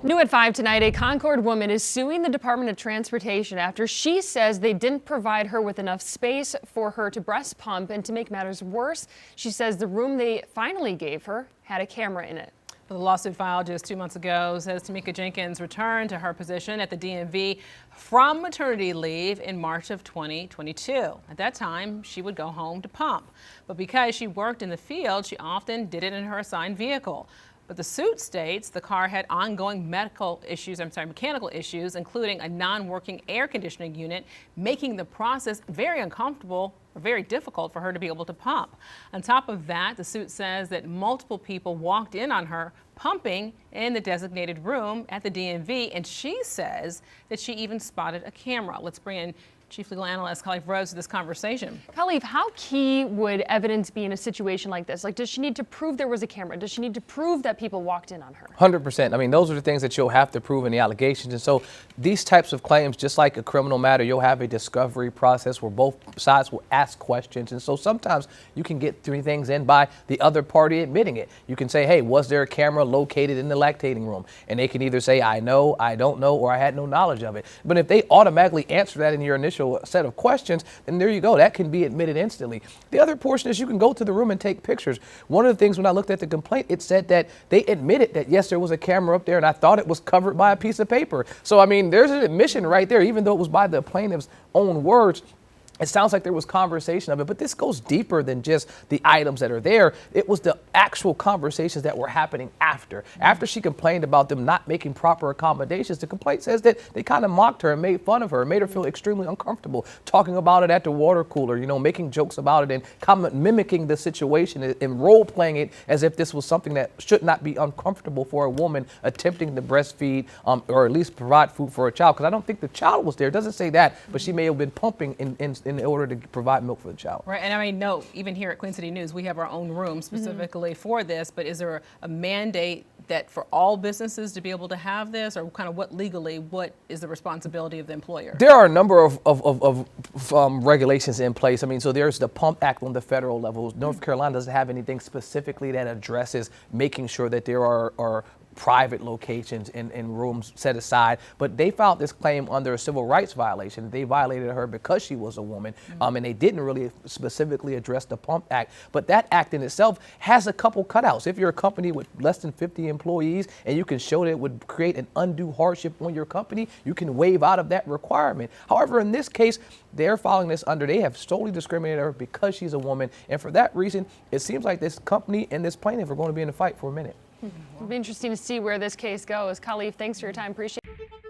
New at 5 tonight, a Concord woman is suing the Department of Transportation after she says they didn't provide her with enough space for her to breast pump. And to make matters worse, she says the room they finally gave her had a camera in it. The lawsuit filed just 2 months ago says Tamika Jenkins returned to her position at the DMV from maternity leave in March of 2022. At that time, she would go home to pump. But because she worked in the field, she often did it in her assigned vehicle. But the suit states the car had ongoing mechanical issues, including a non-working air conditioning unit, making the process very uncomfortable or very difficult for her to be able to pump. On top of that, the suit says that multiple people walked in on her pumping in the designated room at the DMV, and she says that she even spotted a camera. Let's bring in Chief Legal Analyst Khalif Rose to this conversation. Khalif, how key would evidence be in a situation like this? Like, does she need to prove there was a camera? Does she need to prove that people walked in on her? 100%. I mean, those are the things that you'll have to prove in the allegations. And so these types of claims, just like a criminal matter, you'll have a discovery process where both sides will ask questions. And so sometimes you can get three things in by the other party admitting it. You can say, hey, was there a camera located in the lactating room? And they can either say, I know, I don't know, or I had no knowledge of it. But if they automatically answer that in your initial set of questions, then there you go. That can be admitted instantly. The other portion is you can go to the room and take pictures. One of the things when I looked at the complaint, it said that they admitted that, yes, there was a camera up there, and I thought it was covered by a piece of paper. So, I mean, there's an admission right there, even though it was by the plaintiff's own words. It sounds like there was conversation of it, but this goes deeper than just the items that are there. It was the actual conversations that were happening after. After she complained about them not making proper accommodations, the complaint says that they kind of mocked her and made fun of her, made her feel extremely uncomfortable, talking about it at the water cooler, you know, making jokes about it and mimicking the situation and role-playing it as if this was something that should not be uncomfortable for a woman attempting to breastfeed or at least provide food for a child. Because I don't think the child was there. It doesn't say that, but she may have been pumping in order to provide milk for the child. Right, and I mean, no, even here at Queen City News, we have our own room specifically for this, but is there a mandate that for all businesses to be able to have this, or kind of what is the responsibility of the employer? There are a number of regulations in place. I mean, so there's the Pump Act on the federal level. North Carolina doesn't have anything specifically that addresses making sure that there are private locations and rooms set aside, but they filed this claim under a civil rights violation. They violated her because she was a woman, and they didn't really specifically address the Pump Act. But that act in itself has a couple cutouts. If you're a company with less than 50 employees and you can show that it would create an undue hardship on your company, you can waive out of that requirement. However, in this case, they're filing this under, they have solely discriminated her because she's a woman, and for that reason, it seems like this company and this plaintiff are going to be in a fight for a minute. It'll be interesting to see where this case goes. Khalif, thanks for your time. Appreciate it.